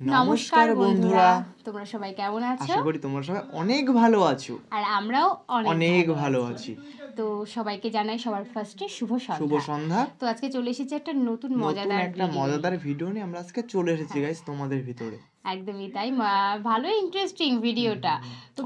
নমস্কার বন্ধুরা, তোমরা সবাই কেমন আছো? আশা করি তোমরা সবাই অনেক ভালো আছো। আর আমরাও অনেক ভালো আছি। তো সবাইকে জানাই সবার ফার্স্টে শুভ সন্ধ্যা। তো আজকে চলে এসেছি একটা নতুন মজাদার ভিডিও নিয়ে। আমরা আজকে চলে এসেছি গাইস তোমাদের ভিতরে। একদমই তাই, ভালো ইন্টারেস্টিং ভিডিওটা। তো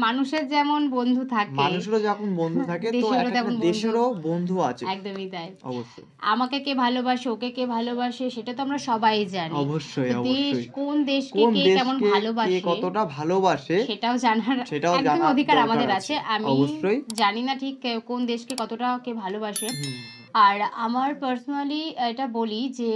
মানুষের যেমন বন্ধু থাকে, মানুষেরও যখন বন্ধু থাকে তো একটা দেশেরও বন্ধু আছে। একদমই তাই। অবশ্যই আমাকে কে ভালোবাসে, ওকে কে ভালোবাসে, সেটা তো আমরা সবাই জানি। অবশ্যই দেশ কোন দেশকে কে কেমন ভালোবাসে, কতটা ভালোবাসে, সেটাও জানার একদম অধিকার আমাদের আছে। আমি জানি না ঠিক কোন দেশকে কতটা কে ভালোবাসে। আর আমার পার্সোনালি এটা বলি যে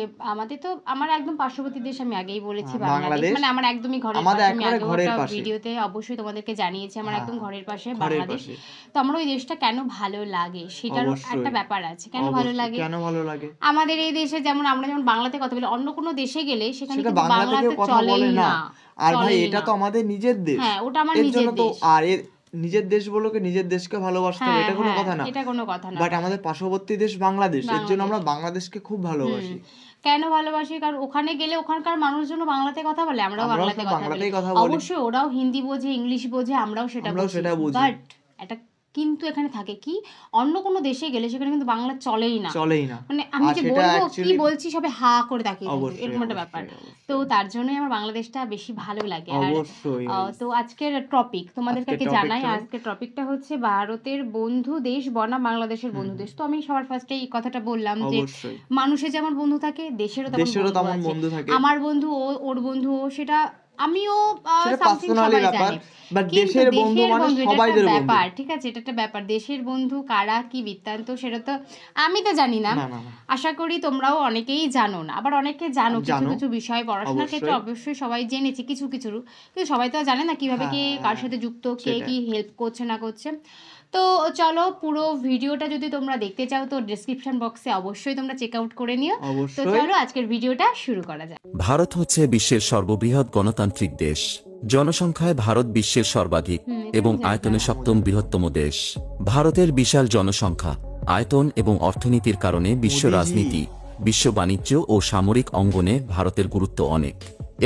আমার একদম পার্শ্ববর্তী দেশ, আমি আগেই বলেছি বাংলাদেশ, মানে আমার একদমই ঘরের পাশে। ভিডিওতে অবশ্যই তোমাদেরকে জানিয়েছি আমার একদম ঘরের পাশে বাংলাদেশ। তো আমার ওই দেশটা কেন ভালো লাগে সেটার একটা ব্যাপার আছে। কেন ভালো লাগে আমাদের এই দেশে, আমরা যেমন বাংলাতে কথা বলি, অন্য কোনো দেশে গেলে সেখানে কিন্তু বাংলাতে চলেই না। আর ভাই এটা তো আমাদের নিজের দেশ। হ্যাঁ, ওটা আমার নিজের দেশ। আর নিজের দেশ বলোকে নিজের দেশকে ভালোবাসতে হবে, এটা কোনো কথা না। বাট আমাদের পার্শ্ববর্তী দেশ বাংলাদেশ, এর জন্য আমরা বাংলাদেশকে খুব ভালোবাসি। কেন ভালোবাসি? কারণ ওখানে গেলে ওখানকার মানুষজন বাংলাতে কথা বলে, আমরাও বাংলাতে কথা বলি। অবশ্যই ওরাও হিন্দি বোঝে, ইংলিশ বোঝে, আমরাও সেটা বুঝি। বাট এটা কিন্তু এখানে থাকে কি, অন্য কোনো দেশে গেলে সেখানে কিন্তু বাংলা চলেই না। মানে আমি যে বলবো কি বলছি সবে হা করে তাকিয়ে থাকবে, এরকম একটা ব্যাপার। তো তার জন্যই আমার বাংলাদেশটা বেশি ভালো লাগে। তো আজকের টপিক তোমাদেরকে জানাই। আজকের টপিকটা হচ্ছে ভারতের বন্ধু দেশ বনাম বাংলাদেশের বন্ধু দেশ। তো আমি সবার ফার্স্টে এই কথাটা বললাম যে মানুষের যেমন বন্ধু থাকে, দেশেরও তেমন বন্ধু থাকে। আমার বন্ধু ওর বন্ধু ও, সেটা আমিও পার্সোনালি ব্যাপার। বাট দেশের বন্ধু মানে সবাইদের ব্যাপার, ঠিক আছে? এটা একটা ব্যাপার। দেশের বন্ধু কারা, কি বৃত্তান্ত, সেটা তো আমি তো জানি না। আশা করি তোমরাও অনেকেই জানো না, আবার অনেকে জানো কিছু কিছু বিষয়। পড়াশোনার ক্ষেত্রে অবশ্যই সবাই জেনেছে কিছু কিছু, কিন্তু সবাই তো জানে না কিভাবে কি কার সাথে যুক্ত, কে কি হেল্প করছে না করছে। তো চলো, পুরো ভিডিওটা যদি তোমরা দেখতে চাও তো ডেসক্রিপশন বক্সে অবশ্যই তোমরা চেক আউট করে নিও। তো চলো আজকের ভিডিওটা শুরু করা যাক। ভারত হচ্ছে বিশ্বের সর্ববৃহৎ গণতান্ত্রিক দেশ। জনসংখ্যায় ভারত বিশ্বের সর্বাধিক এবং আয়তনে সপ্তম বৃহত্তম দেশ। ভারতের বিশাল জনসংখ্যা, আয়তন এবং অর্থনীতির কারণে বিশ্ব রাজনীতি, বিশ্ব বাণিজ্য ও সামরিক অঙ্গনে ভারতের গুরুত্ব অনেক।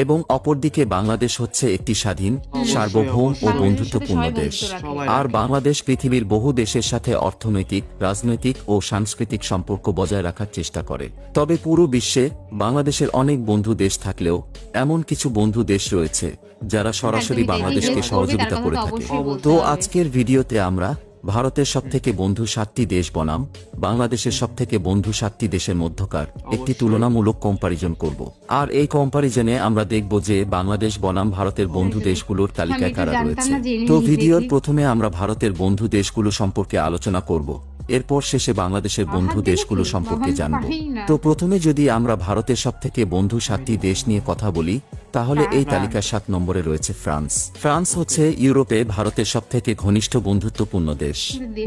এবং অপরদিকে বাংলাদেশ হচ্ছে একটি স্বাধীন, সার্বভৌম ও বন্ধুত্বপূর্ণ দেশ। আর বাংলাদেশ পৃথিবীর বহু দেশের সাথে অর্থনৈতিক, রাজনৈতিক ও সাংস্কৃতিক সম্পর্ক বজায় রাখার চেষ্টা করে। তবে পুরো বিশ্বে বাংলাদেশের অনেক বন্ধু দেশ থাকলেও এমন কিছু বন্ধু দেশ রয়েছে যারা সরাসরি বাংলাদেশকে সহযোগিতা করে থাকে। তো আজকের ভিডিওতে আমরা ভারতের সবথেকে বন্ধু 7টি দেশ বনাম বাংলাদেশের সবথেকে বন্ধু 7টি দেশের মধ্যকার একটি তুলনামূলক কম্পারিজন করব। আর এই কম্পারিজনে আমরা দেখব যে বাংলাদেশ বনাম ভারতের বন্ধু দেশগুলোর তালিকায় কারা রয়েছে। তো ভিডিওর প্রথমে আমরা ভারতের বন্ধু দেশগুলো সম্পর্কে আলোচনা করব, এরপর শেষে বাংলাদেশের বন্ধু দেশগুলো সম্পর্কে জানব। তো প্রথমে যদি আমরা ভারতের সবথেকে বন্ধু 7টি দেশ নিয়ে কথা বলি, তাহলে এই তালিকার 7 নম্বরে রয়েছে ফ্রান্স। ফ্রান্স হচ্ছে ইউরোপে ভারতের সবথেকে ঘনিষ্ঠ বন্ধুত্বপূর্ণ দেশ।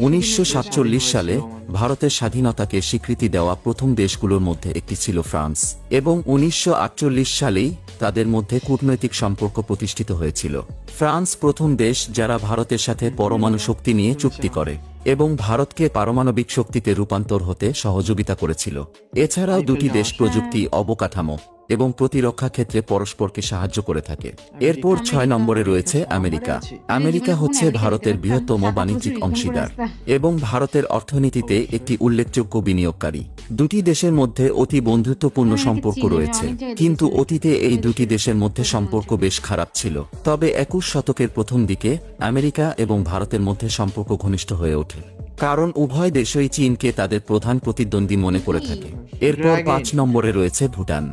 1947 সালে ভারতের স্বাধীনতাকে স্বীকৃতি দেওয়া প্রথম দেশগুলোর মধ্যে একটি ছিল ফ্রান্স, এবং 1948 সালেই তাদের মধ্যে কূটনৈতিক সম্পর্ক প্রতিষ্ঠিত হয়েছিল। ফ্রান্স প্রথম দেশ যারা ভারতের সাথে পরমাণু শক্তি নিয়ে চুক্তি করে এবং ভারতকে পারমাণবিক শক্তিতে রূপান্তর হতে সহযোগিতা করেছিল। এছাড়াও দুটি দেশ প্রযুক্তি, অবকাঠামো এবং প্রতিরক্ষা ক্ষেত্রে পরস্পরকে সাহায্য করে থাকে। এরপর 6 নম্বরে রয়েছে আমেরিকা। আমেরিকা হচ্ছে ভারতের বৃহত্তম বাণিজ্যিক অংশীদার এবং ভারতের অর্থনীতিতে একটি উল্লেখযোগ্য বিনিয়োগকারী। দুটি দেশের মধ্যে অতি বন্ধুত্বপূর্ণ সম্পর্ক রয়েছে, কিন্তু অতীতে এই দুটি দেশের মধ্যে সম্পর্ক বেশ খারাপ ছিল। তবে 21 শতকের প্রথম দিকে আমেরিকা এবং ভারতের মধ্যে সম্পর্ক ঘনিষ্ঠ হয়ে ওঠে, কারণ উভয় দেশই চীনকে তাদের প্রধান প্রতিদ্বন্দ্বী মনে করে থাকে। এরপর 5 নম্বরে রয়েছে ভুটান।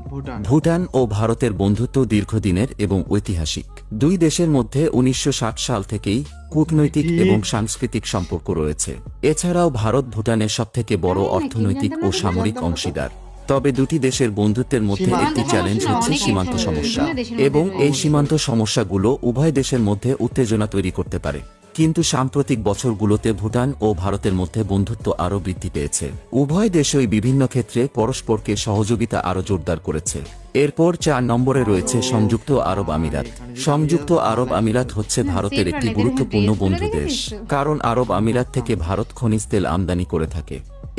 ভুটান ও ভারতের বন্ধুত্ব দীর্ঘদিনের এবং ঐতিহাসিক। দুই দেশের মধ্যে 1960 সাল থেকেই কূটনৈতিক এবং সাংস্কৃতিক সম্পর্ক রয়েছে। এছাড়াও ভারত ভুটানের সবথেকে বড় অর্থনৈতিক ও সামরিক অংশীদার। তবে দুটি দেশের বন্ধুত্বের মধ্যে একটি চ্যালেঞ্জ হচ্ছে সীমান্ত সমস্যা, এবং এই সীমান্ত সমস্যাগুলো উভয় দেশের মধ্যে উত্তেজনা তৈরি করতে পারে। কিন্তু সাম্প্রতিক বছরগুলোতে ভুটান ও ভারতের মধ্যে বন্ধুত্ব আরও বৃদ্ধি পেয়েছে। উভয় দেশই বিভিন্ন ক্ষেত্রে পরস্পরকে সহযোগিতা আরও জোরদার করেছে। এরপর 4 নম্বরে রয়েছে সংযুক্ত আরব আমিরাত। সংযুক্ত আরব আমিরাত হচ্ছে ভারতের একটি গুরুত্বপূর্ণ বন্ধু দেশ, কারণ আরব আমিরাত থেকে ভারত খনিজ তেল আমদানি করে থাকে।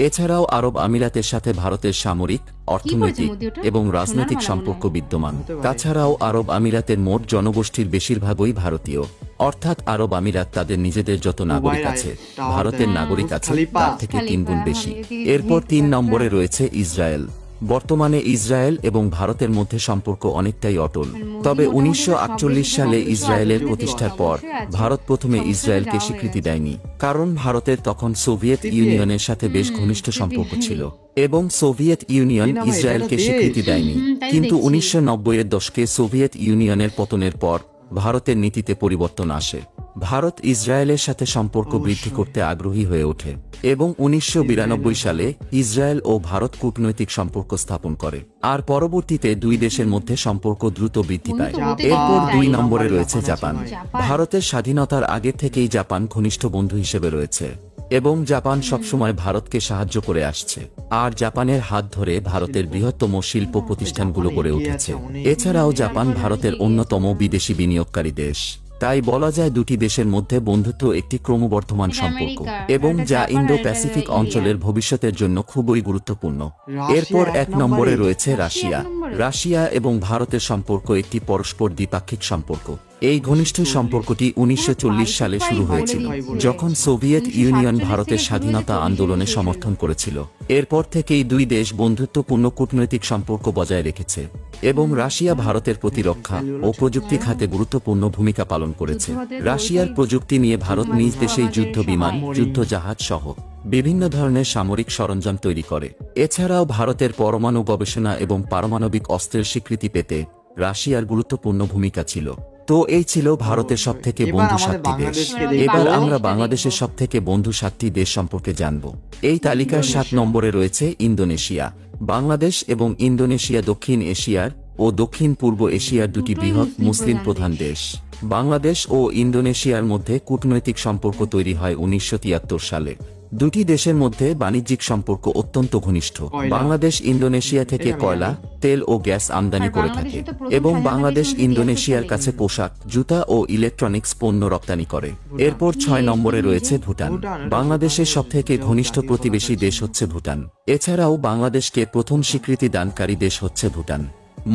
এছাড়াও আরব আমিরাতের সাথে ভারতের সামরিক, অর্থনৈতিক এবং রাজনৈতিক সম্পর্ক বিদ্যমান। তাছাড়াও আরব আমিরাতের মোট জনগোষ্ঠীর বেশিরভাগই ভারতীয়, অর্থাৎ আরব আমিরাত তাদের নিজেদের যত নাগরিক আছে, ভারতের নাগরিক আছে তার থেকে 3 গুণ বেশি। এরপর 3 নম্বরে রয়েছে ইসরায়েল। বর্তমানে ইসরায়েল এবং ভারতের মধ্যে সম্পর্ক অনেকটাই অটল। তবে 1948 সালে ইসরায়েলের প্রতিষ্ঠার পর ভারত প্রথমে ইসরায়েলকে স্বীকৃতি দেয়নি, কারণ ভারতের তখন সোভিয়েত ইউনিয়নের সাথে বেশ ঘনিষ্ঠ সম্পর্ক ছিল এবং সোভিয়েত ইউনিয়ন ইসরায়েলকে স্বীকৃতি দেয়নি। কিন্তু 1990-এর দশকে সোভিয়েত ইউনিয়নের পতনের পর ভারতের নীতিতে পরিবর্তন আসে। ভারত ইসরায়েলের সাথে সম্পর্ক বৃদ্ধি করতে আগ্রহী হয়ে ওঠে এবং 1992 সালে ইসরায়েল ও ভারত কূটনৈতিক সম্পর্ক স্থাপন করে, আর পরবর্তীতে দুই দেশের মধ্যে সম্পর্ক দ্রুত বৃদ্ধি পায়। এরপর 2 নম্বরে রয়েছে জাপান। ভারতের স্বাধীনতার আগে থেকেই জাপান ঘনিষ্ঠ বন্ধু হিসেবে রয়েছে এবং জাপান সবসময় ভারতকে সাহায্য করে আসছে, আর জাপানের হাত ধরে ভারতের বৃহত্তম শিল্প প্রতিষ্ঠানগুলো গড়ে উঠেছে। এছাড়াও জাপান ভারতের অন্যতম বিদেশি বিনিয়োগকারী দেশ। তাই বলা যায় দুটি দেশের মধ্যে বন্ধুত্ব একটি ক্রমবর্ধমান সম্পর্ক এবং যা ইন্দো প্যাসিফিক অঞ্চলের ভবিষ্যতের জন্য খুবই গুরুত্বপূর্ণ। এরপর 1 নম্বরে রয়েছে রাশিয়া। রাশিয়া এবং ভারতের সম্পর্ক একটি পরস্পর দ্বিপাক্ষিক সম্পর্ক। এই ঘনিষ্ঠ সম্পর্কটি 1940 সালে শুরু হয়েছিল, যখন সোভিয়েত ইউনিয়ন ভারতের স্বাধীনতা আন্দোলনে সমর্থন করেছিল। এরপর থেকেই দুই দেশ বন্ধুত্বপূর্ণ কূটনৈতিক সম্পর্ক বজায় রেখেছে এবং রাশিয়া ভারতের প্রতিরক্ষা ও প্রযুক্তি খাতে গুরুত্বপূর্ণ ভূমিকা পালন করেছে। রাশিয়ার প্রযুক্তি নিয়ে ভারত নিজ দেশেই যুদ্ধ বিমান, যুদ্ধজাহাজ সহ বিভিন্ন ধরনের সামরিক সরঞ্জাম তৈরি করে। এছাড়াও ভারতের পরমাণু গবেষণা এবং পারমাণবিক অস্ত্রের স্বীকৃতি পেতে রাশিয়ার গুরুত্বপূর্ণ ভূমিকা ছিল। তো এই ছিল ভারতের সবথেকে বন্ধু 7টি দেশ। এবার আমরা বাংলাদেশের সবথেকে বন্ধু 7টি দেশ সম্পর্কে জানব। এই তালিকার 7 নম্বরে রয়েছে ইন্দোনেশিয়া। বাংলাদেশ এবং ইন্দোনেশিয়া দক্ষিণ এশিয়ার ও দক্ষিণ পূর্ব এশিয়ার দুটি বৃহৎ মুসলিম প্রধান দেশ। বাংলাদেশ ও ইন্দোনেশিয়ার মধ্যে কূটনৈতিক সম্পর্ক তৈরি হয় 1973 সালে। দুটি দেশের মধ্যে বাণিজ্যিক সম্পর্ক অত্যন্ত ঘনিষ্ঠ। বাংলাদেশ ইন্দোনেশিয়া থেকে কয়লা, তেল ও গ্যাস আমদানি করে থাকে এবং বাংলাদেশ ইন্দোনেশিয়ার কাছে পোশাক, জুতা ও ইলেকট্রনিক্স পণ্য রপ্তানি করে। এরপর 6 নম্বরে রয়েছে ভুটান। বাংলাদেশের সবথেকে ঘনিষ্ঠ প্রতিবেশী দেশ হচ্ছে ভুটান। এছাড়াও বাংলাদেশকে প্রথম স্বীকৃতি দানকারী দেশ হচ্ছে ভুটান।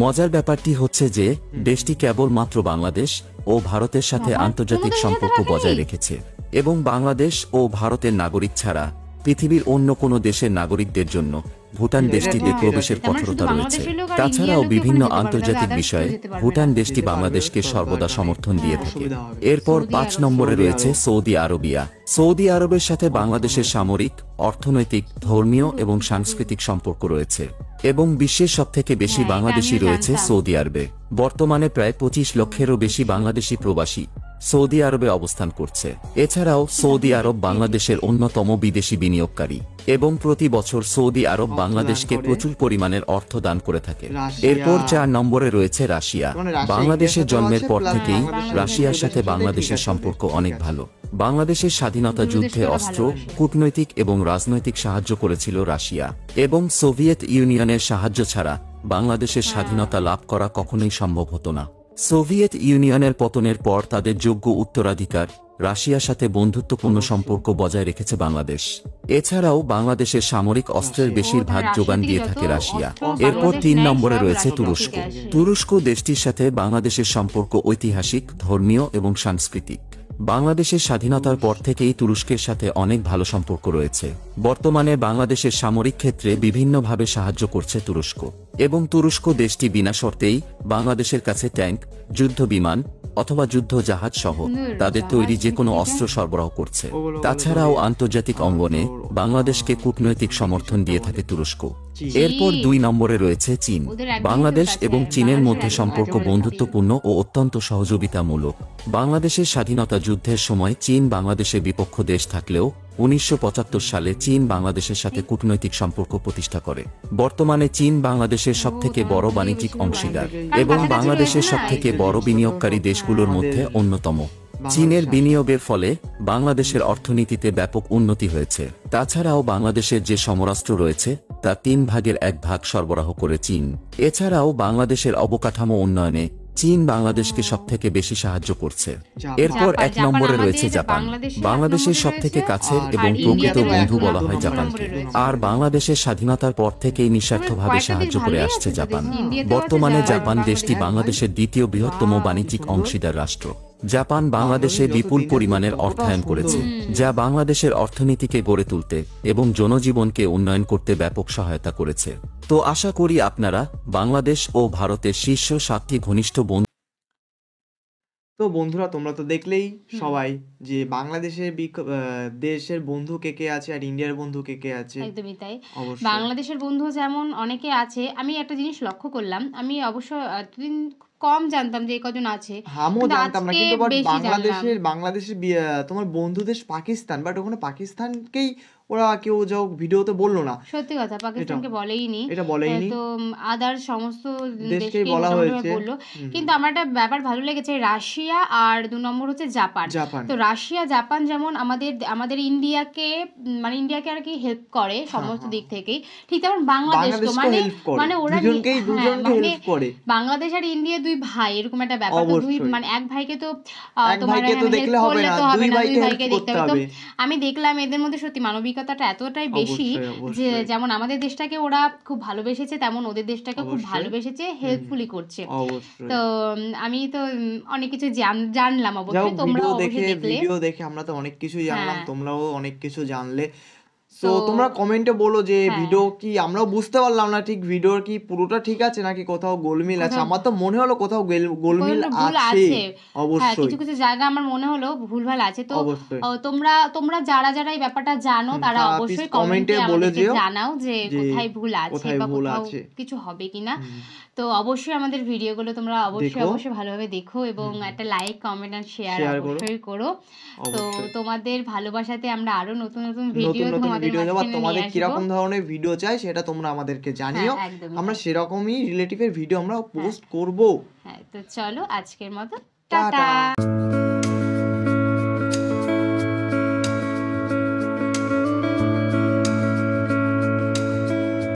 মজার ব্যাপারটি হচ্ছে যে দেশটি কেবলমাত্র বাংলাদেশ ও ভারতের সাথে আন্তর্জাতিক সম্পর্ক বজায় রেখেছে এবং বাংলাদেশ ও ভারতের নাগরিক ছাড়া পৃথিবীর অন্য কোনো দেশের নাগরিকদের জন্য ভুটান দেশটিতে প্রবেশের কঠোরতা রয়েছে। তাছাড়াও বিভিন্ন আন্তর্জাতিক বিষয়ে ভুটান দেশটি বাংলাদেশকে সর্বদা সমর্থন দিয়ে থাকে। এরপর 5 নম্বরে রয়েছে সৌদি আরবিয়া। সৌদি আরবের সাথে বাংলাদেশের সামরিক, অর্থনৈতিক, ধর্মীয় এবং সাংস্কৃতিক সম্পর্ক রয়েছে এবং বিশ্বের সবথেকে বেশি বাংলাদেশি রয়েছে সৌদি আরবে। বর্তমানে প্রায় 25 লক্ষেরও বেশি বাংলাদেশি প্রবাসী সৌদি আরবে অবস্থান করছে। এছাড়াও সৌদি আরব বাংলাদেশের অন্যতম বিদেশি বিনিয়োগকারী এবং প্রতি বছর সৌদি আরব বাংলাদেশকে প্রচুর পরিমাণের অর্থ দান করে থাকে। এরপর 4 নম্বরে রয়েছে রাশিয়া। বাংলাদেশের জন্মের পর থেকেই রাশিয়ার সাথে বাংলাদেশের সম্পর্ক অনেক ভালো। বাংলাদেশের স্বাধীনতা যুদ্ধে অস্ত্র, কূটনৈতিক এবং রাজনৈতিক সাহায্য করেছিল রাশিয়া এবং সোভিয়েত ইউনিয়নের সাহায্য ছাড়া বাংলাদেশের স্বাধীনতা লাভ করা কখনোই সম্ভব হতো না। সোভিয়েত ইউনিয়নের পতনের পর তাদের যোগ্য উত্তরাধিকার রাশিয়ার সাথে বন্ধুত্বপূর্ণ সম্পর্ক বজায় রেখেছে বাংলাদেশ। এছাড়াও বাংলাদেশের সামরিক অস্ত্রের বেশিরভাগ যোগান দিয়ে থাকে রাশিয়া। এরপর 3 নম্বরে রয়েছে তুরস্ক। তুরস্ক দেশটির সাথে বাংলাদেশের সম্পর্ক ঐতিহাসিক, ধর্মীয় এবং সাংস্কৃতিক। বাংলাদেশের স্বাধীনতার পর থেকেই তুরস্কের সাথে অনেক ভালো সম্পর্ক রয়েছে। বর্তমানে বাংলাদেশের সামরিক ক্ষেত্রে বিভিন্নভাবে সাহায্য করছে তুরস্ক এবং তুরস্ক দেশটি বিনা শর্তেই বাংলাদেশের কাছে ট্যাঙ্ক, যুদ্ধ বিমান অথবা যুদ্ধ জাহাজ সহ তাদের তৈরি যে কোনো অস্ত্র সরবরাহ করছে। তাছাড়াও আন্তর্জাতিক অঙ্গনে বাংলাদেশকে কূটনৈতিক সমর্থন দিয়ে থাকে তুরস্ক। এরপর 2 নম্বরে রয়েছে চীন। বাংলাদেশ এবং চীনের মধ্যে সম্পর্ক বন্ধুত্বপূর্ণ ও অত্যন্ত সহযোগিতামূলক। বাংলাদেশের স্বাধীনতা যুদ্ধের সময় চীন বাংলাদেশের বিপক্ষ দেশ থাকলেও 1975 সালে চীন বাংলাদেশের সাথে কূটনৈতিক সম্পর্ক প্রতিষ্ঠা করে। বর্তমানে চীন বাংলাদেশের সবথেকে বড় বাণিজ্যিক অংশীদার এবং বাংলাদেশের সবথেকে বড় বিনিয়োগকারী দেশগুলোর মধ্যে অন্যতম। চীনের বিনিয়োগের ফলে বাংলাদেশের অর্থনীতিতে ব্যাপক উন্নতি হয়েছে। তাছাড়াও বাংলাদেশের যে সমরাস্ত্র রয়েছে তার 3 ভাগের 1 ভাগ সরবরাহ করে চীন। এছাড়াও বাংলাদেশের অবকাঠামো উন্নয়নে চীন বাংলাদেশকে সবথেকে বেশি সাহায্য করছে। এরপর 1 নম্বরে রয়েছে জাপান। বাংলাদেশের সবথেকে কাছের এবং প্রকৃত বন্ধু বলা হয় জাপানকে। আর বাংলাদেশের স্বাধীনতার পর থেকেই নিঃস্বার্থভাবে সাহায্য করে আসছে জাপান। বর্তমানে জাপান দেশটি বাংলাদেশের দ্বিতীয় বৃহত্তম বাণিজ্যিক অংশীদার রাষ্ট্র। জাপান বাংলাদেশে বিপুল পরিমাণের অর্থায়ন করেছে, যা বাংলাদেশের অর্থনীতিকে গড়ে তুলতে এবং জনজীবনকে উন্নয়ন করতে ব্যাপক সহায়তা করেছে। তো আশা করি আপনারা বাংলাদেশ ও ভারতের শীর্ষ 7টি ঘনিষ্ঠ বন্ধু। তো বন্ধুরা, তোমরা তো দেখলেই সবাই যে বাংলাদেশের দেশের বন্ধু কে কে আছে আর ইন্ডিয়ার বন্ধু কে কে আছে। একদমই তাই। বাংলাদেশের বন্ধু যেমন অনেকে আছে, আমি একটা জিনিস লক্ষ্য করলাম, আমি অবশ্য এতদিন কম জানতাম যে কজন আছে, আমিও জানতাম না, কিন্তু বাংলাদেশের তোমার বন্ধু দেশ পাকিস্তান, বাট ওখানে পাকিস্তানকেই ওরা কেউ যাও ভিডিওতে বললো না। সত্যি কথা, পাকিস্তানকে বলেইনি, এটা বলেইনি, তো আদার সমস্ত দেশকেই বলা হয়েছে। বললো। কিন্তু আমার একটা ব্যাপার ভালো লেগেছে, রাশিয়া আর 2 নম্বর হচ্ছে জাপান। তো রাশিয়া জাপান যেমন আমাদের ইন্ডিয়াকে মানে ইন্ডিয়াকে আর কি হেল্প করে সমস্ত দিক থেকেই, ঠিক তেমন বাংলাদেশকে মানে ওরা হেল্প করে। বাংলাদেশ আর ইন্ডিয়া 2 ভাই, এরকম একটা ব্যাপার। তো মানে এক ভাইকে তো তোমার দেখলে হবে না, 2 ভাইকে দেখতে হবে। তো আমি দেখলাম এদের মধ্যে সত্যি মানবিকতাটা এতটাই বেশি যে যেমন আমাদের দেশটাকে ওরা খুব ভালোবেসেছে, তেমন ওদের দেশটাকে খুব ভালোবেসেছে, হেল্পফুলি করছে। তো আমি তো অনেক কিছু জানলাম। অবশ্যই তোমরা ভিডিও দেখে আমরা তো অনেক কিছু জানলাম, তোমরাও অনেক কিছু জানলে। তো তোমরা কমেন্টে বলো যে ভিডিও কি আমরাও বুঝতে পারলাম না ঠিক, ভিডিওর কি পুরোটা ঠিক আছে নাকি কোথাও গোলমিল আছে। আমার তো মনে হলো কোথাও গোলমিল আছে, অবশ্যই কিছু কিছু জায়গা আমার মনে হলো ভুলভাল আছে। তো তোমরা যারা এই ব্যাপারটা জানো তারা অবশ্যই কমেন্টে বলে জানাও যে কোথায় ভুল আছে বা কোথাও কিছু হবে কিনা। তো অবশ্যই আমাদের ভিডিওগুলো তোমরা অবশ্যই ভালোভাবে দেখো এবং একটা লাইক, কমেন্ট আর শেয়ার অবশ্যই করো। তো তোমাদের ভালোবাসাতে আমরা আরো নতুন নতুন ভিডিও তোমাদের কিরকম ধরনের ভিডিও চাই সেটা তোমরা আমাদেরকে জানিও, আমরা সেরকমই রিলেটিভের ভিডিও আমরা পোস্ট করব। হ্যাঁ, তো চলো আজকের মতো টাটা।